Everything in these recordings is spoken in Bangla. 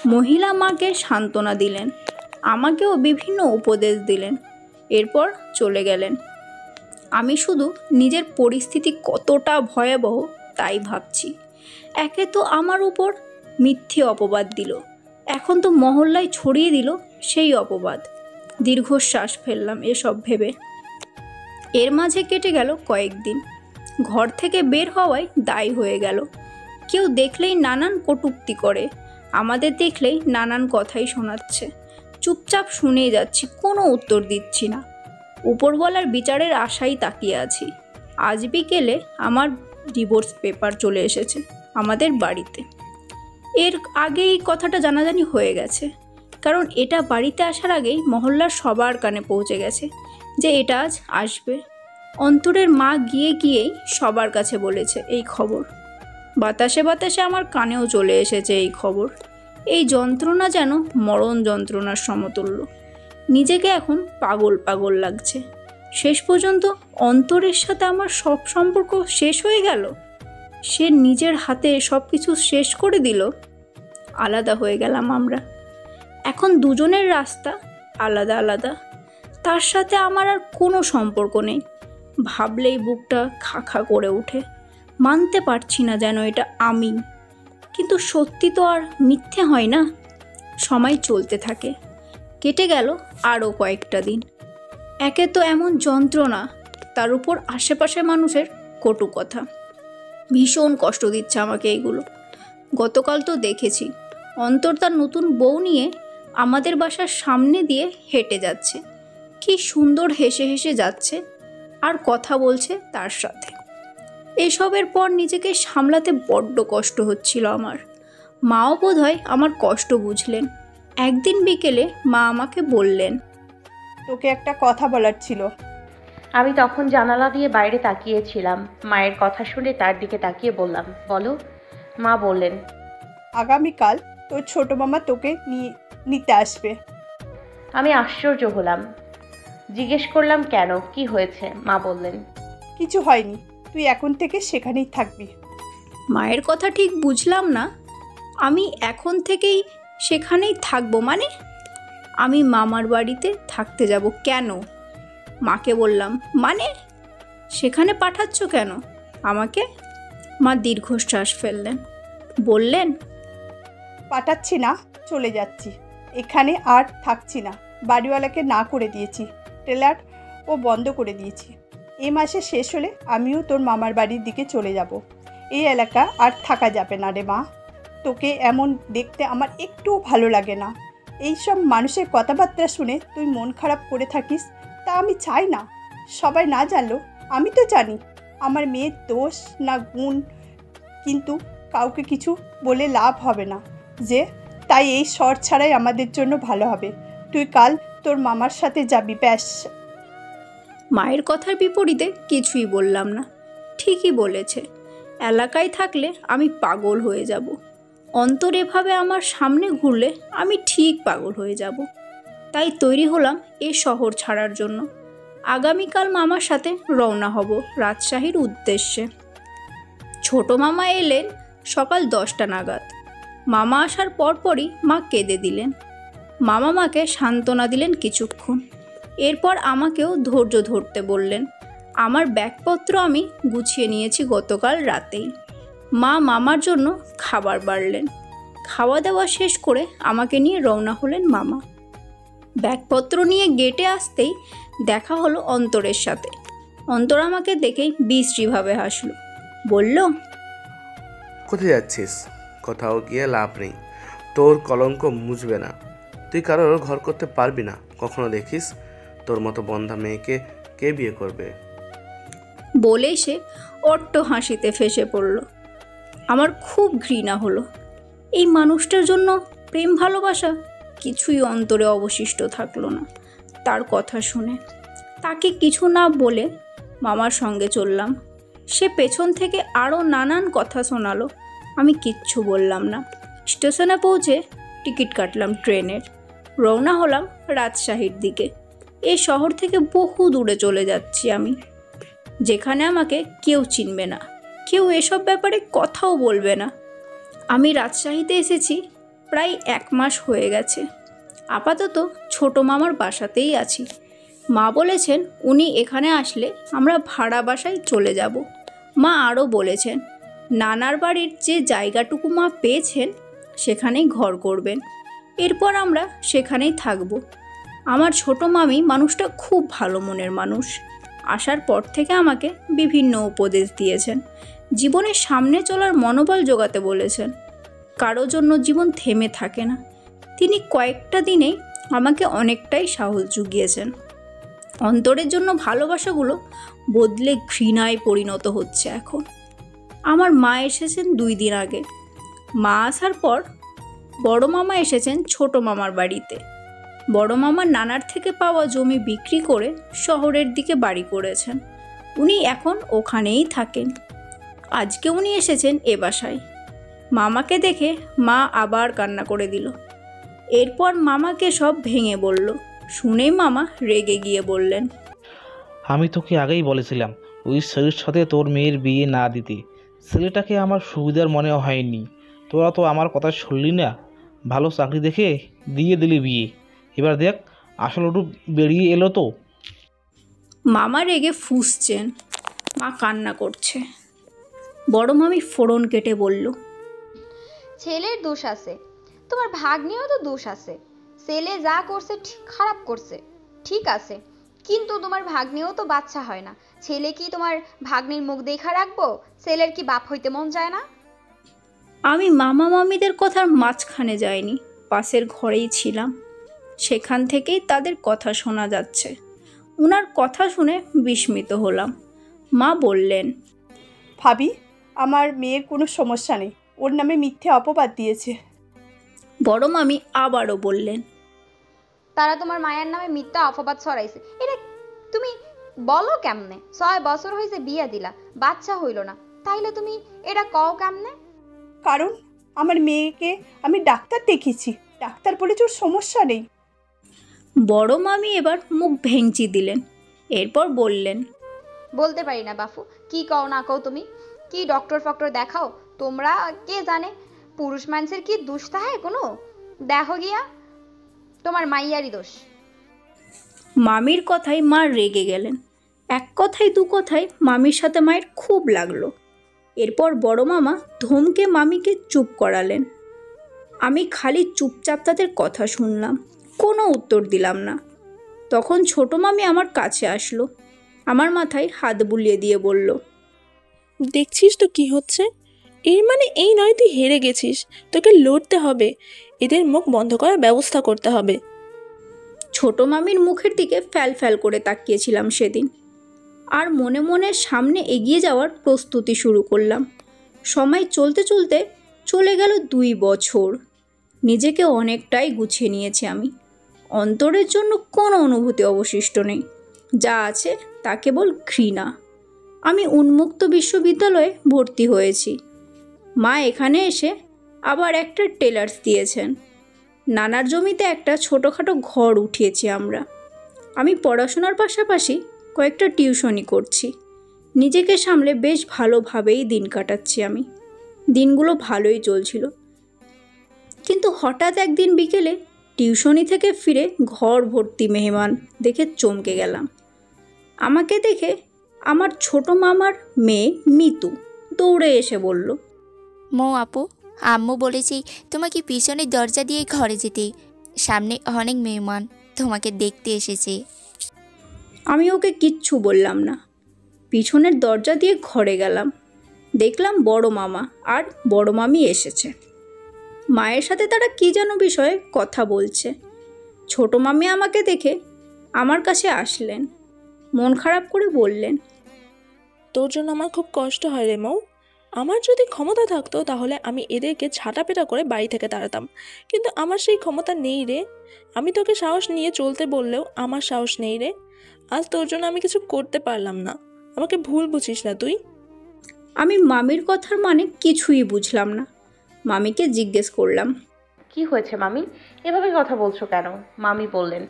মহিলা মাকে সান্ত্বনা দিলেন, আমাকেও বিভিন্ন উপদেশ দিলেন, এরপর চলে গেলেন। আমি শুধু নিজের পরিস্থিতি কতটা ভয়াবহ তাই ভাবছি। একে তো আমার উপর মিথ্যে অপবাদ দিল, এখন তো মহল্লায় ছড়িয়ে দিল সেই অপবাদ। দীর্ঘশ্বাস ফেললাম এসব ভেবে। এর মাঝে কেটে গেল কয়েকদিন। ঘর থেকে বের হওয়ায় দায় হয়ে গেল। কেউ দেখলেই নানান কটূক্তি করে, আমাদের দেখলেই নানান কথাই শোনাচ্ছে। চুপচাপ শুনেই যাচ্ছি, কোনো উত্তর দিচ্ছি না। উপরওয়ালার বিচারের আশাই তাকিয়ে আছি। আজ বিকেলে আমার ডিভোর্স পেপার চলে এসেছে আমাদের বাড়িতে। এর আগে এই কথাটা জানাজানি হয়ে গেছে, কারণ এটা বাড়িতে আসার আগেই মহল্লার সবার কানে পৌঁছে গেছে যে এটা আজ আসবে। অন্তরের মা গিয়েই সবার কাছে বলেছে এই খবর। বাতাসে বাতাসে আমার কানেও চলে এসেছে এই খবর। এই যন্ত্রণা যেন মরণ যন্ত্রণার সমতুল্য। নিজেকে এখন পাগল পাগল লাগছে। শেষ পর্যন্ত অন্তরের সাথে আমার সব সম্পর্ক শেষ হয়ে গেল। সে নিজের হাতে সব কিছু শেষ করে দিল। আলাদা হয়ে গেলাম আমরা। এখন দুজনের রাস্তা আলাদা আলাদা। তার সাথে আমার আর কোনো সম্পর্ক নেই। ভাবলেই বুকটা খা খা করে ওঠে। মানতে পারছি না যেন এটা আমি, কিন্তু সত্যি তো আর মিথ্যে হয় না। সময় চলতে থাকে। কেটে গেল আরও কয়েকটা দিন। একে তো এমন যন্ত্রণা, তার উপর আশেপাশে মানুষের কটু কথা। ভীষণ কষ্ট দিচ্ছে আমাকে এগুলো। গতকাল তো দেখেছি অন্তর তার নতুন বউ নিয়ে আমাদের বাসার সামনে দিয়ে হেঁটে যাচ্ছে। কি সুন্দর হেসে হেসে যাচ্ছে আর কথা বলছে তার সাথে। এসবের পর নিজেকে সামলাতে বড্ড কষ্ট হচ্ছিল আমার। মাও বোধহয় আমার কষ্ট বুঝলেন। একদিন বিকেলে মা আমাকে বললেন, তোকে একটা কথা বলার ছিল। আমি তখন জানালা দিয়ে বাইরে তাকিয়েছিলাম। মায়ের কথা শুনে তার দিকে তাকিয়ে বললাম, বলো। মা বললেন, আগামীকাল তোর ছোট মামা তোকে নিতে আসবে। আমি আশ্চর্য হলাম। জিজ্ঞেস করলাম, কেন, কি হয়েছে? মা বললেন, কিছু হয়নি, তুই এখন থেকে সেখানেই থাকবি। মায়ের কথা ঠিক বুঝলাম না। আমি এখন থেকেই সেখানেই থাকবো মানে? আমি মামার বাড়িতে থাকতে যাব কেন? মাকে বললাম, মানে সেখানে পাঠাচ্ছ কেন আমাকে? মা দীর্ঘশ্বাস ফেললেন, বললেন, পাঠাচ্ছি না, চলে যাচ্ছি। এখানে আর থাকছি না। বাড়িওয়ালাকে না করে দিয়েছি, ট্রেলার ও বন্ধ করে দিয়েছি। এ মাসে শেষ হলে আমিও তোর মামার বাড়ির দিকে চলে যাব। এই এলাকা আর থাকা যাবে না রে মা। তোকে এমন দেখতে আমার একটুও ভালো লাগে না। এইসব মানুষের কথাবার্তা শুনে তুই মন খারাপ করে থাকিস, তা আমি চাই না। সবাই না জানলেও আমি তো জানি আমার মেয়ের দোষ না গুণ, কিন্তু কাউকে কিছু বলে লাভ হবে না যে, তাই এই শর ছাড়াই আমাদের জন্য ভালো হবে। তুই কাল তোর মামার সাথে যাবি, ব্যাস। মায়ের কথার বিপরীতে কিছুই বললাম না। ঠিকই বলেছে, এলাকায় থাকলে আমি পাগল হয়ে যাব। অন্তর এভাবে আমার সামনে ঘুরলে আমি ঠিক পাগল হয়ে যাব। তাই তৈরি হলাম এ শহর ছাড়ার জন্য। আগামীকাল মামার সাথে রওনা হব রাজশাহীর উদ্দেশ্যে। ছোট মামা এলেন সকাল 10টা নাগাদ। মামা আসার পরপরই মা কেঁদে দিলেন। মামা মাকে সান্ত্বনা দিলেন কিছুক্ষণ। এরপর আমাকেও ধৈর্য ধরতে বললেন। আমার ব্যাগপত্র আমি গুছিয়ে নিয়েছি গতকাল রাতেই। মা মামার জন্য খাবার বাড়লেন। খাওয়া দাওয়া শেষ করে আমাকে নিয়ে রওনা হলেন মামা। ব্যাগপত্র নিয়ে গেটে আসতেই দেখা হলো অন্তরের সাথে। অন্তর আমাকে দেখেই বিশ্রীভাবে হাসল, বলল, কোথায় যাচ্ছিস? কোথাও গিয়ে লাভ নেই, তোর কলঙ্ক মুছবে না। তুই কারোর ঘর করতে পারবি না। কখনো দেখিস তোর মতো বন্ধা মেয়েকে কে বিয়ে করবে? বলে সে অট্ট হাসিতে ফেসে পড়ল। আমার খুব ঘৃণা হলো। এই মানুষটার জন্য প্রেম ভালোবাসা কিছুই অন্তরে অবশিষ্ট থাকলো না। তার কথা শুনে তাকে কিছু না বলে মামার সঙ্গে চললাম। সে পেছন থেকে আরও নানান কথা শোনালো। আমি কিচ্ছু বললাম না। স্টেশনে পৌঁছে টিকিট কাটলাম ট্রেনের। রওনা হলাম রাজশাহীর দিকে। এই শহর থেকে বহু দূরে চলে যাচ্ছি আমি, যেখানে আমাকে কেউ চিনবে না। কেউ এসব ব্যাপারে কথাও বলবে না। আমি রাজশাহীতে এসেছি প্রায় 1 মাস হয়ে গেছে। আপাতত ছোট মামার বাসাতেই আছি। মা বলেছেন উনি এখানে আসলে আমরা ভাড়া বাসায় চলে যাব। মা আরও বলেছেন নানার বাড়ির যে জায়গাটুকু মা পেয়েছেন সেখানেই ঘর করবেন। এরপর আমরা সেখানেই থাকব। আমার ছোট মামি মানুষটা খুব ভালো মনের মানুষ। আসার পর থেকে আমাকে বিভিন্ন উপদেশ দিয়েছেন। জীবনের সামনে চলার মনোবল জোগাতে বলেছেন। কারো জন্য জীবন থেমে থাকে না। তিনি কয়েকটা দিনেই আমাকে অনেকটাই সাহস জুগিয়েছেন। অন্তরের জন্য ভালোবাসাগুলো বদলে ঘৃণায় পরিণত হচ্ছে এখন। আমার মা এসেছেন 2 দিন আগে। মা আসার পর বড় মামা এসেছেন ছোট মামার বাড়িতে। বড় মামার নানার থেকে পাওয়া জমি বিক্রি করে শহরের দিকে বাড়ি করেছেন। উনি এখন ওখানেই থাকেন। আজকে উনি এসেছেন এ বাসায়। মামাকে দেখে মা আবার কান্না করে দিল। এরপর মামাকে সব ভেঙে বলল। শুনেই মামা রেগে গিয়ে বললেন, আমি তোকে আগেই বলেছিলাম ওই ছেলের সাথে তোর মেয়ের বিয়ে না দিতে। ছেলেটাকে আমার সুবিধার মনে হয়নি। তোরা তো আমার কথা শুনলি না। ভালো চাকরি দেখে দিয়ে দিলি বিয়ে। এবার দেখ আসল রূপ বেরিয়ে এলো তো। মামা রেগে ফুঁসছেন। মা কান্না করছে। বড় মামি ফোড়ন কেটে বলল, ছেলের দোষ আছে, তোমার ভাগ্নিরও তো দোষ আছে। ছেলে যা করছে খারাপ করছে, ঠিক আছে, কিন্তু তোমার ভাগ্নিও তো বাচ্চা হয় না। ছেলে কি তোমার ভাগ্নির মুখ দেখা রাখবো? ছেলের কি বাপ হইতে মন চায় না? আমি মামা মামিদের কথার মাঝখানে যাইনি, পাশের ঘরেই ছিলাম। সেখান থেকেই তাদের কথা শোনা যাচ্ছে। ওনার কথা শুনে বিস্মিত হলাম। মা বললেন, ভাবি, আমার মেয়ের কোনো সমস্যা নেই। ওর নামে মিথ্যে অপবাদ দিয়েছে। বড় মামি আবারও বললেন, তারা তোমার মায়ের নামে মিথ্যা অপবাদ ছড়াইছে। এটা তুমি বলো কেমনে? 6 বছর হয়েছে বিয়া দিলা, বাচ্চা হইল না, তাইলে তুমি এটা কও কেমনে? কারণ আমার মেয়েকে আমি ডাক্তার দেখিয়েছি। ডাক্তার বলেছে ওর সমস্যা নেই। বড় মামি এবার মুখ ভেঙচি দিলেন। এরপর বললেন, বলতে পারি না বাপু, কি কও না কও তুমি? কি ডক্টর ফক্টর দেখাও তোমরা? কে জানে পুরুষ মানুষের কি দোষ থাকে কোনো? দেখো গিয়া, তোমার মাইয়ারই দোষ। মামির কথায় মা রেগে গেলেন। এক কথায় 2 কথায় মামির সাথে মায়ের খুব লাগলো। এরপর বড় মামা ধমকে মামিকে চুপ করালেন। আমি খালি চুপচাপ তাদের কথা শুনলাম, কোনো উত্তর দিলাম না। তখন ছোট মামি আমার কাছে আসলো। আমার মাথায় হাত বুলিয়ে দিয়ে বলল, দেখছিস তো কি হচ্ছে? এর মানে এই নয় তুই হেরে গেছিস। তোকে লড়তে হবে। এদের মুখ বন্ধ করার ব্যবস্থা করতে হবে। ছোট মামির মুখের দিকে ফ্যাল ফ্যাল করে তাকিয়েছিলাম সেদিন। আর মনে মনে সামনে এগিয়ে যাওয়ার প্রস্তুতি শুরু করলাম। সময় চলতে চলতে চলে গেল 2 বছর। নিজেকে অনেকটাই গুছিয়ে নিয়েছি আমি। অন্তরের জন্য কোনো অনুভূতি অবশিষ্ট নেই। যা আছে তা কেবল ঘৃণা। আমি উন্মুক্ত বিশ্ববিদ্যালয়ে ভর্তি হয়েছি। মা এখানে এসে আবার একটা টেলার্স দিয়েছেন। নানার জমিতে একটা ছোটোখাটো ঘর উঠিয়েছি আমরা। আমি পড়াশোনার পাশাপাশি কয়েকটা টিউশনি করছি। নিজেকে সামলে বেশ ভালোভাবেই দিন কাটাচ্ছি আমি। দিনগুলো ভালোই চলছিল, কিন্তু হঠাৎ একদিন বিকেলে টিউশনি থেকে ফিরে ঘর ভর্তি মেহমান দেখে চমকে গেলাম। আমাকে দেখে আমার ছোট মামার মেয়ে মিতু দৌড়ে এসে বলল, মৌ আপু, আম্মু বলেছি তোমাকে পিছনের দরজা দিয়ে ঘরে যেতে। সামনে অনেক মেহমান তোমাকে দেখতে এসেছে। আমি ওকে কিচ্ছু বললাম না। পিছনের দরজা দিয়ে ঘরে গেলাম। দেখলাম বড় মামা আর বড় মামি এসেছে। মায়ের সাথে তারা কী যেন বিষয়ে কথা বলছে। ছোট মামি আমাকে দেখে আমার কাছে আসলেন। মন খারাপ করে বললেন, তোর জন্য আমার খুব কষ্ট হয় রে মৌ। আমার যদি ক্ষমতা থাকতো তাহলে আমি এদেরকে ঝাঁটাপেটা করে বাড়ি থেকে তাড়াতাম, কিন্তু আমার সেই ক্ষমতা নেই রে। আমি তোকে সাহস নিয়ে চলতে বললেও আমার সাহস নেই রে। আজ তোর জন্য আমি কিছু করতে পারলাম না। আমাকে ভুল বুঝিস না তুই। আমি মামির কথার মানে কিছুই বুঝলাম না। মামিকে জিজ্ঞেস করলাম, কি হয়েছে মামি? এভাবে কথা বলছো কেন? মামি বললেন,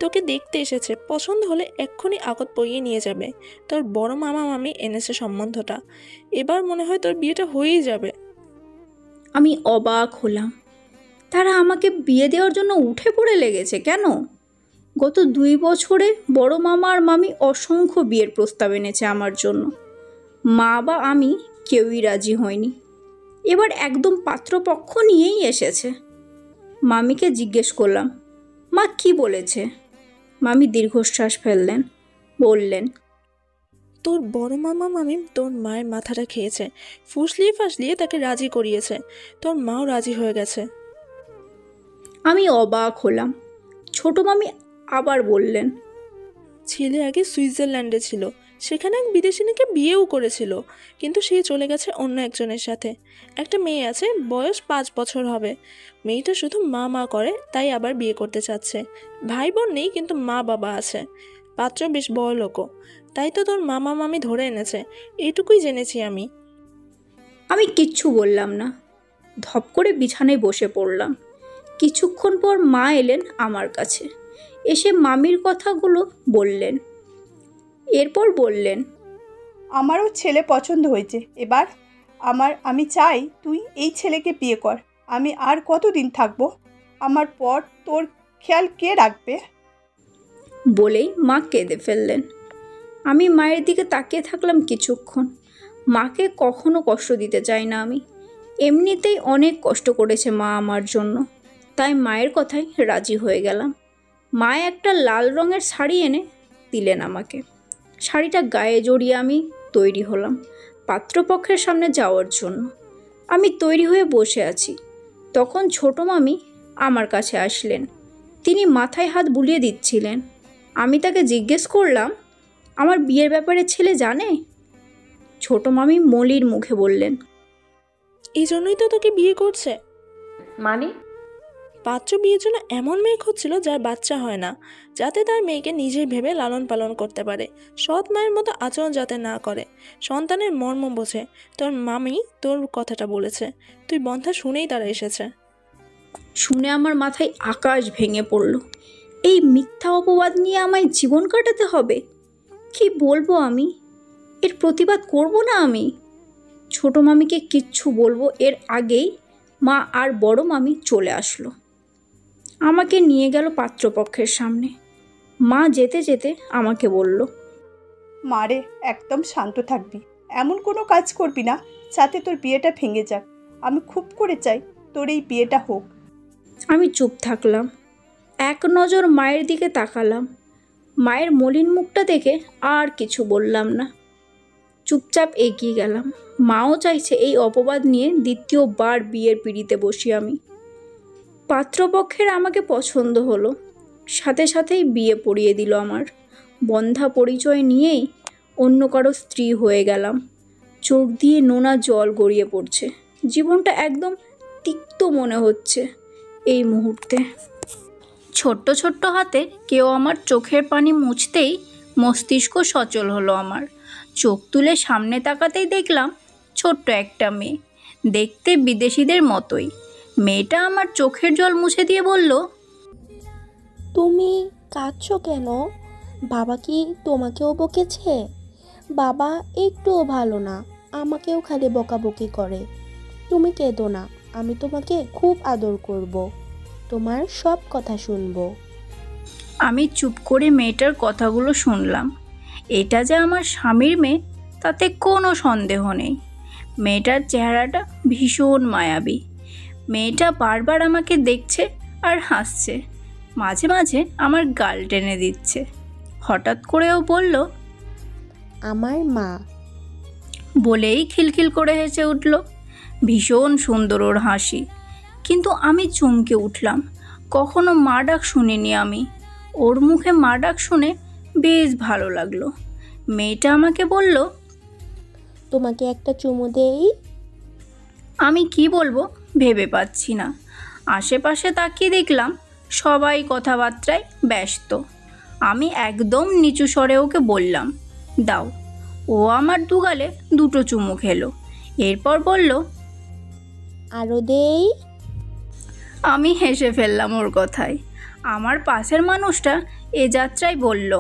তোকে দেখতে এসেছে, পছন্দ হলে এক্ষুনি আগত পরিয়ে নিয়ে যাবে। তোর বড় মামা মামি এনেছে সম্বন্ধটা, এবার মনে হয় তোর বিয়েটা হয়েই যাবে। আমি অবাক হলাম। তারা আমাকে বিয়ে দেওয়ার জন্য উঠে পড়ে লেগেছে কেন? গত 2 বছরে বড় মামা আর মামি অসংখ্য বিয়ের প্রস্তাব এনেছে আমার জন্য। মা বা আমি কেউই রাজি হয়নি। এবার একদম পাত্রপক্ষ নিয়েই এসেছে। মামিকে জিজ্ঞেস করলাম, মা কি বলেছে? মামি দীর্ঘশ্বাস ফেললেন, বললেন, তোর বড় মামা মামি তোর মায়ের মাথাটা খেয়েছে, ফুসলিয়ে ফাসলিয়ে তাকে রাজি করিয়েছে। তোর মাও রাজি হয়ে গেছে। আমি অবাক হলাম। ছোট মামি আবার বললেন, ছেলে আগে সুইজারল্যান্ডে ছিল, সেখানে এক বিদেশিনীকে বিয়েও করেছিল, কিন্তু সে চলে গেছে অন্য একজনের সাথে। একটা মেয়ে আছে, বয়স 5 বছর হবে। মেয়েটা শুধু মা মা করে, তাই আবার বিয়ে করতে চাচ্ছে। ভাই বোন নেই, কিন্তু মা বাবা আছে। পাত্র বেশ বড়লোকও, তাই তো তোর মামা মামি ধরে এনেছে। এইটুকুই জেনেছি আমি। আমি কিচ্ছু বললাম না। ধপ করে বিছানায় বসে পড়লাম। কিছুক্ষণ পর মা এলেন আমার কাছে, এসে মামির কথাগুলো বললেন। এরপর বললেন, আমারও ছেলে পছন্দ হয়েছে। এবার আমি চাই তুই এই ছেলেকে বিয়ে কর। আমি আর কতদিন থাকবো? আমার পর তোর খেয়াল কে রাখবে? বলেই মা কেঁদে ফেললেন। আমি মায়ের দিকে তাকিয়ে থাকলাম কিছুক্ষণ। মাকে কখনো কষ্ট দিতে চাই না আমি। এমনিতেই অনেক কষ্ট করেছে মা আমার জন্য, তাই মায়ের কথায় রাজি হয়ে গেলাম। মা একটা লাল রঙের শাড়ি এনে দিলেন আমাকে। শাড়িটা গায়ে জড়িয়ে আমি তৈরি হলাম পাত্রপক্ষের সামনে যাওয়ার জন্য। আমি তৈরি হয়ে বসে আছি, তখন ছোট মামি আমার কাছে আসলেন। তিনি মাথায় হাত বুলিয়ে দিচ্ছিলেন। আমি তাকে জিজ্ঞেস করলাম, আমার বিয়ের ব্যাপারে ছেলে জানে? ছোট মামি মলির মুখে বললেন, এই জন্যই তো তোকে বিয়ে করছে। মানে? পাত্র বিয়ের জন্য এমন মেয়ে খুঁজছিল যার বাচ্চা হয় না, যাতে তার মেয়েকে নিজেই ভেবে লালন পালন করতে পারে, সৎ মায়ের মতো আচরণ যাতে না করে, সন্তানের মর্ম বোঝে। তোর মামি তোর কথাটা বলেছে, তুই বন্ধা শুনেই তারা এসেছে। শুনে আমার মাথায় আকাশ ভেঙে পড়ল। এই মিথ্যা অপবাদ নিয়ে আমায় জীবন কাটাতে হবে? কি বলবো আমি? এর প্রতিবাদ করব না আমি? ছোট মামিকে কিচ্ছু বলবো এর আগেই মা আর বড় মামি চলে আসলো। আমাকে নিয়ে গেল পাত্রপক্ষের সামনে। মা যেতে যেতে আমাকে বলল, মারে, একদম শান্ত থাকবি। এমন কোনো কাজ করবি না যাতে তোর বিয়েটা ভেঙে যাক। আমি খুব করে চাই তোর এই বিয়েটা হোক। আমি চুপ থাকলাম। এক নজর মায়ের দিকে তাকালাম। মায়ের মলিন মুখটা দেখে আর কিছু বললাম না। চুপচাপ এগিয়ে গেলাম। মাও চাইছে এই অপবাদ নিয়ে দ্বিতীয়বার বিয়ের পিঁড়িতে বসি আমি। পাত্রপক্ষের আমাকে পছন্দ হলো, সাথে সাথেই বিয়ে পড়িয়ে দিল আমার। বন্ধা পরিচয় নিয়েই অন্য কারো স্ত্রী হয়ে গেলাম। চোখ দিয়ে নোনা জল গড়িয়ে পড়ছে। জীবনটা একদম তিক্ত মনে হচ্ছে এই মুহূর্তে। ছোট্ট ছোট্ট হাতে কেউ আমার চোখের পানি মুছতেই মস্তিষ্ক সচল হলো আমার। চোখ তুলে সামনে তাকাতেই দেখলাম ছোট্ট একটা মেয়ে, দেখতে বিদেশিদের মতোই। মেয়েটা আমার চোখের জল মুছে দিয়ে বলল, তুমি কাঁদছো কেন? বাবা কি তোমাকেও বকেছে? বাবা একটুও ভালো না, আমাকেও খালি বকাবকি করে। তুমি কেঁদো না, আমি তোমাকে খুব আদর করব, তোমার সব কথা শুনবো। আমি চুপ করে মেয়েটার কথাগুলো শুনলাম। এটা যে আমার স্বামীর মেয়ে তাতে কোনো সন্দেহ নেই। মেয়েটার চেহারাটা ভীষণ মায়াবী। মেয়েটা বারবার আমাকে দেখছে আর হাসছে, মাঝে মাঝে আমার গাল টেনে দিচ্ছে। হঠাৎ করেও বলল, আমার মা। বলেই খিলখিল করে হেসে উঠল। ভীষণ সুন্দর ওর হাসি, কিন্তু আমি চমকে উঠলাম। কখনো মা ডাক শুনিনি আমি। ওর মুখে মা ডাক শুনে বেশ ভালো লাগলো। মেয়েটা আমাকে বলল, তোমাকে একটা চুমু দেই? আমি কি বলবো ভেবে পাচ্ছি না। আশেপাশে তাকিয়ে দেখলাম সবাই কথাবার্তায় ব্যস্ত। আমি একদম নিচু স্বরে ওকে বললাম, দাও। ও আমার দুগালে 2টো চুমু খেলো। এরপর বলল, আরও দেই? আমি হেসে ফেললাম ওর কথায়। আমার পাশের মানুষটা এ যাত্রায় বলল,